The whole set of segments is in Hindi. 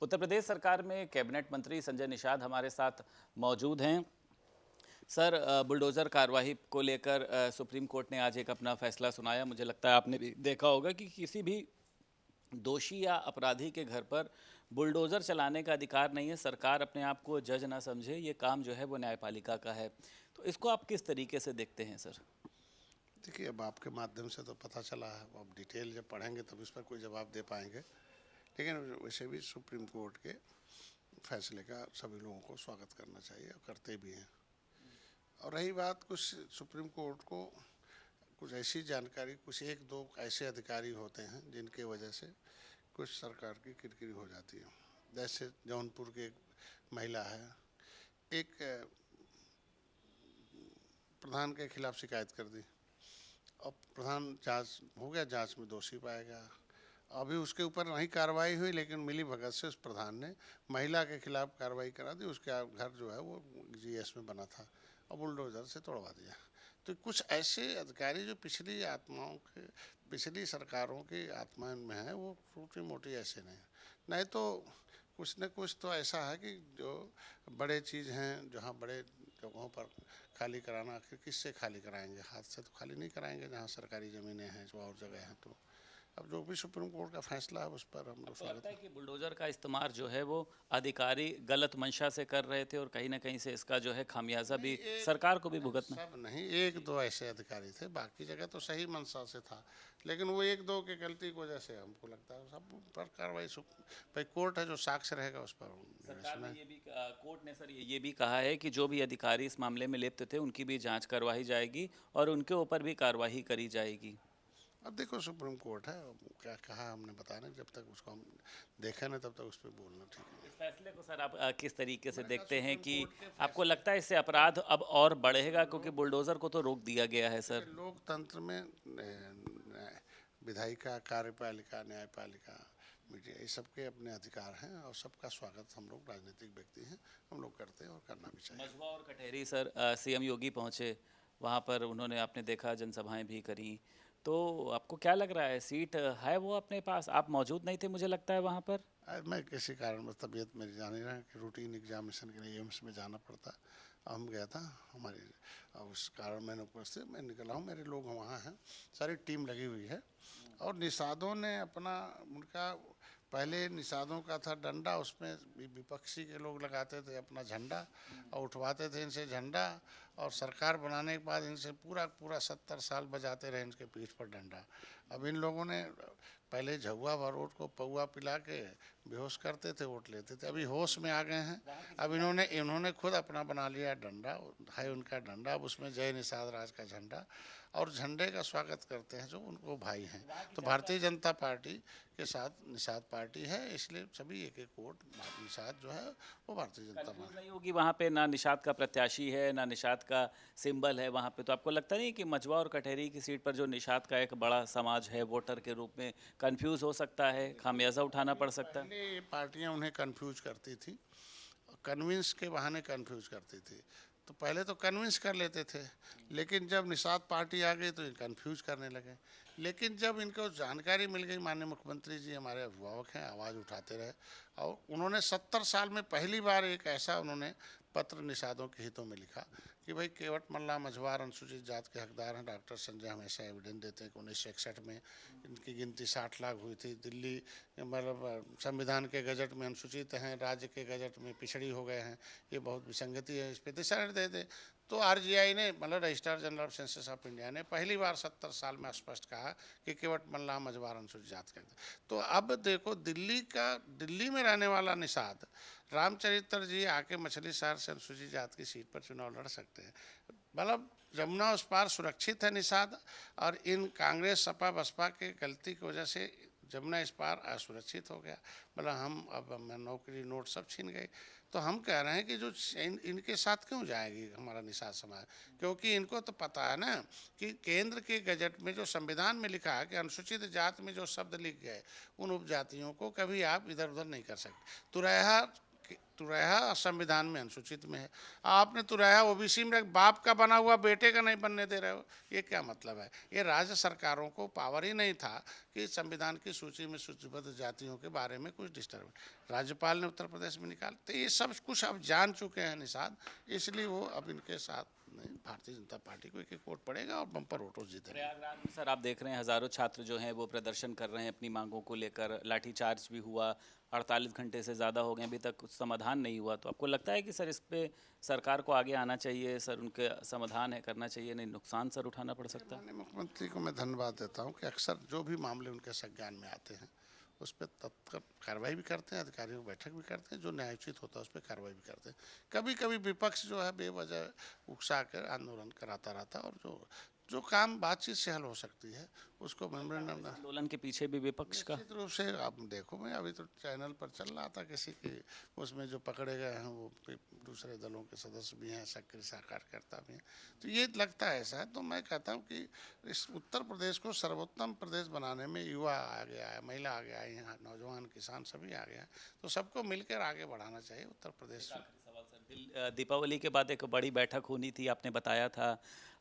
उत्तर प्रदेश सरकार में कैबिनेट मंत्री संजय निषाद हमारे साथ मौजूद हैं। सर, बुलडोज़र कार्रवाई को लेकर सुप्रीम कोर्ट ने आज एक अपना फैसला सुनाया। मुझे लगता है आपने भी देखा होगा कि किसी भी दोषी या अपराधी के घर पर बुलडोज़र चलाने का अधिकार नहीं है। सरकार अपने आप को जज ना समझे, ये काम जो है वो न्यायपालिका का है। तो इसको आप किस तरीके से देखते हैं सर? देखिए, अब आपके माध्यम से तो पता चला है, अब डिटेल जब पढ़ेंगे तब इस पर कोई जवाब दे पाएंगे। लेकिन वैसे भी सुप्रीम कोर्ट के फैसले का सभी लोगों को स्वागत करना चाहिए और करते भी हैं। और रही बात, कुछ सुप्रीम कोर्ट को कुछ ऐसी जानकारी, कुछ एक दो ऐसे अधिकारी होते हैं जिनके वजह से कुछ सरकार की किरकिरी हो जाती है। जैसे जौनपुर की एक महिला है, एक प्रधान के खिलाफ शिकायत कर दी। अब प्रधान जांच हो गया, जांच में दोषी पाया गया। अभी उसके ऊपर नहीं कार्रवाई हुई, लेकिन मिली भगत से उस प्रधान ने महिला के खिलाफ कार्रवाई करा दी। उसके घर जो है वो जीएस में बना था और बुलडोजर से तोड़वा दिया। तो कुछ ऐसे अधिकारी जो पिछली सरकारों की आत्मा में है, वो छोटी मोटी ऐसे नहीं तो कुछ न कुछ तो ऐसा है कि जो बड़े चीज़ हैं, जहाँ बड़े जगहों पर खाली कराना, आखिर किससे खाली कराएंगे? हाथ से तो खाली नहीं कराएंगे। जहाँ सरकारी ज़मीनें हैं, जो और जगह हैं, तो अब जो भी सुप्रीम कोर्ट का फैसला है उस पर हम लोग आपको स्वागत लगता है कि बुलडोज़र का इस्तेमाल जो है वो अधिकारी गलत मंशा से कर रहे थे और कहीं ना कहीं से इसका जो है खामियाजा नहीं, भी एक सरकार को भी भुगतना? सब नहीं, एक दो ऐसे अधिकारी थे, बाकी जगह तो सही मंशा से था। लेकिन वो एक दो की गलती की वजह से हमको लगता है सब पर कार्रवाई भाई कोर्ट है जो साक्ष्य रहेगा उस पर सरकार ने सुना है। ये भी कोर्ट ने सर ये भी कहा है कि जो भी अधिकारी इस मामले में लिप्त थे उनकी भी जांच करवाई जाएगी और उनके ऊपर भी कार्रवाई करी जाएगी। अब देखो, सुप्रीम कोर्ट है, अब क्या कहा हमने बताना, जब तक उसको हम देखें ना तब तक उस पर बोलना ठीक है। इस फैसले को सर आप किस तरीके से मैंने कहा देखते हैं सुप्रीम कि कोर्ट के आपको फैसले, लगता है इससे अपराध अब और बढ़ेगा, क्योंकि लोग बुलडोज़र को तो रोक दिया गया है देखिए, सर? लोकतंत्र में विधायिका, कार्यपालिका, न्यायपालिका, मीडिया, ये सबके अपने अधिकार हैं और सबका स्वागत हम लोग राजनीतिक व्यक्ति हैं, हम लोग करते हैं और करना भी चाहिए। मझवा और कटहरी सर, सीएम योगी पहुंचे वहां पर, उन्होंने आपने देखा जनसभाएं भी करी। तो आपको क्या लग रहा है, सीट है वो अपने पास? आप मौजूद नहीं थे मुझे लगता है वहां पर। आज मैं किसी कारण तबीयत मेरी जान नहीं रहा कि रूटीन एग्जामिनेशन के लिए एम्स में जाना पड़ता। हम गया था हमारे, उस कारण मैंने उपस्थित, मैं निकला हूँ, मेरे लोग वहाँ हैं, सारी टीम लगी हुई है। और निषादों ने अपना, उनका पहले निषादों का था डंडा, उसमें विपक्षी के लोग लगाते थे अपना झंडा और उठवाते थे इनसे झंडा, और सरकार बनाने के बाद इनसे पूरा पूरा 70 साल बजाते रहे इनके पीठ पर डंडा। अब इन लोगों ने पहले झुआ भरोट को पौआ पिला के बेहोश करते थे, वोट लेते थे, अभी होश में आ गए हैं। अब इन्होंने खुद अपना बना लिया डंडा, है उनका डंडा, अब उसमें जय निषाद राज का झंडा, और झंडे का स्वागत करते हैं जो उनको भाई हैं। तो भारतीय जनता पार्टी के साथ निषाद पार्टी है, इसलिए सभी एक एक वोट निषाद जो है वो भारतीय जनता कंफ्यूज पार्टी। नहीं होगी वहाँ पे? ना निषाद का प्रत्याशी है, ना निषाद का सिंबल है वहाँ पे। तो आपको लगता नहीं कि मझवा और कटहरी की सीट पर जो निषाद का एक बड़ा समाज है वोटर के रूप में, कंफ्यूज हो सकता है, खामियाजा उठाना पड़ सकता है? पहले ये पार्टियां उन्हें कंफ्यूज करती थी, कन्विंस के बहाने कंफ्यूज करती थी। तो पहले तो कन्विंस कर लेते थे, लेकिन जब निषाद पार्टी आ गई तो ये कंफ्यूज करने लगे। लेकिन जब इनको जानकारी मिल गई, माननीय मुख्यमंत्री जी हमारे अभिभावक हैं, आवाज़ उठाते रहे, और उन्होंने 70 साल में पहली बार एक ऐसा उन्होंने पत्र निषादों के हितों में लिखा कि भाई केवट मल्ला मझवार अनुसूचित जात के हकदार हैं। डॉक्टर संजय हमेशा एविडेंस देते हैं कि 1961 में इनकी गिनती 60 लाख हुई थी। दिल्ली मतलब संविधान के गजट में अनुसूचित हैं, राज्य के गजट में पिछड़ी हो गए हैं, ये बहुत विसंगति है, इस पर दिशा दे दे। तो आरजीआई ने, मतलब registrar general of census of India ने पहली बार 70 साल में स्पष्ट कहा कि केवट मल्ला मझवार अनुसूचित जात के। तो अब देखो, दिल्ली में रहने वाला निषाद रामचरित्र जी आके मछली शहर से अनुसूचित जात की सीट पर चुनाव लड़ सकते हैं। मतलब जमुना उस पार सुरक्षित है निषाद, और इन कांग्रेस सपा बसपा के गलती की वजह से जमुना इस पार असुरक्षित हो गया। मतलब हम अब नौकरी नोट सब छीन गए। तो हम कह रहे हैं कि जो इनके साथ क्यों जाएगी हमारा निषाद समाज, क्योंकि इनको तो पता है ना कि केंद्र के गजट में जो संविधान में लिखा है कि अनुसूचित जात में जो शब्द लिख गए, उन उपजातियों को कभी आप इधर उधर नहीं कर सकते। तुरैया तुरैया संविधान में अनुसूचित में है, आपने तुरैया ओबीसी में बाप का बना हुआ बेटे का नहीं बनने दे रहे हो, ये क्या मतलब है? ये राज्य सरकारों को पावर ही नहीं था कि संविधान की सूची में सूचीबद्ध जातियों के बारे में कुछ डिस्टर्ब। राज्यपाल ने उत्तर प्रदेश में निकाल, तो ये सब कुछ अब जान चुके हैं निषाद, इसलिए वो अब इनके साथ नहीं, भारतीय जनता पार्टी को एक वोट पड़ेगा और बम्पर वोटों जीतेगा। प्रयागराज में सर आप देख रहे हैं हजारों छात्र जो हैं वो प्रदर्शन कर रहे हैं अपनी मांगों को लेकर, लाठीचार्ज भी हुआ, 48 घंटे से ज़्यादा हो गए, अभी तक कुछ समाधान नहीं हुआ। तो आपको लगता है कि सर इस पे सरकार को आगे आना चाहिए, सर उनके समाधान है करना चाहिए, नहीं नुकसान सर उठाना पड़ सकता है? माननीय मुख्यमंत्री को मैं धन्यवाद देता हूँ कि अक्सर जो भी मामले उनके संज्ञान में आते हैं उस पर तत्काल कार्रवाई भी करते हैं, अधिकारियों की बैठक भी करते हैं, जो न्यायोचित होता है उस पर कार्रवाई भी करते हैं। कभी कभी विपक्ष जो है बेवजह उकसा कर आंदोलन कराता रहता है, और जो काम बातचीत से हल हो सकती है उसको मेमोरेंडम। आंदोलन के पीछे भी विपक्ष का निश्चित रूप से आप देखो, मैं अभी तो चैनल पर चल रहा था किसी की, उसमें जो पकड़े गए हैं वो दूसरे दलों के सदस्य भी हैं, सक्रिय कार्यकर्ता भी हैं। तो ये लगता है ऐसा है, तो मैं कहता हूँ कि इस उत्तर प्रदेश को सर्वोत्तम प्रदेश बनाने में युवा आ गया है, महिला आ गया है, यहाँ नौजवान किसान सभी आ गया है, तो सबको मिलकर आगे बढ़ाना चाहिए उत्तर प्रदेश में। दीपावली के बाद एक बड़ी बैठक होनी थी, आपने बताया था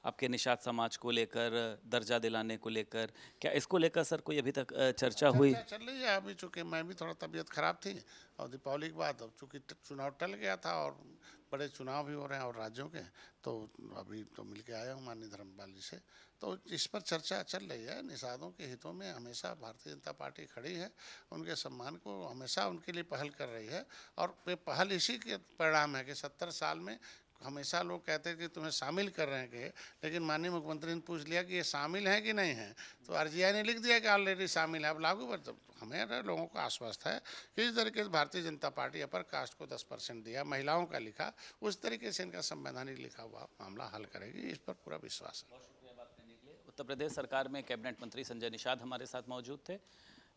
आपके निषाद समाज को लेकर, दर्जा दिलाने को लेकर, क्या इसको लेकर सर कोई अभी तक चर्चा हुई? चर्चा चल रही है अभी, चूँकि मैं भी थोड़ा तबीयत खराब थी और दीपावली के बाद अब चूँकि चुनाव टल गया था और बड़े चुनाव भी हो रहे हैं और राज्यों के, तो अभी तो मिल के आया हूँ माननीय धर्मपाल जी से, तो इस पर चर्चा चल रही है। निषादों के हितों में हमेशा भारतीय जनता पार्टी खड़ी है, उनके सम्मान को हमेशा उनके लिए पहल कर रही है, और ये पहल इसी के परिणाम है कि 70 साल में हमेशा लोग कहते हैं कि तुम्हें शामिल कर रहे हैं कि, लेकिन माननीय मुख्यमंत्री ने पूछ लिया कि ये शामिल हैं कि नहीं हैं, तो आरजीआई ने लिख दिया कि ऑलरेडी शामिल है, अब लागू पर। तो हमें लोगों को आश्वस्त है कि इस तरीके से Bharatiya Janata party upper caste को 10% दिया, महिलाओं का लिखा, उस तरीके से इनका संवैधानिक लिखा हुआ मामला हल करेगी, इस पर पूरा विश्वास है। उत्तर प्रदेश सरकार में कैबिनेट मंत्री संजय निषाद हमारे साथ मौजूद थे।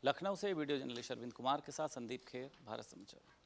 लखनऊ से वीडियो जर्नलिस्ट अरविंद कुमार के साथ संदीप खेर, भारत समाचार।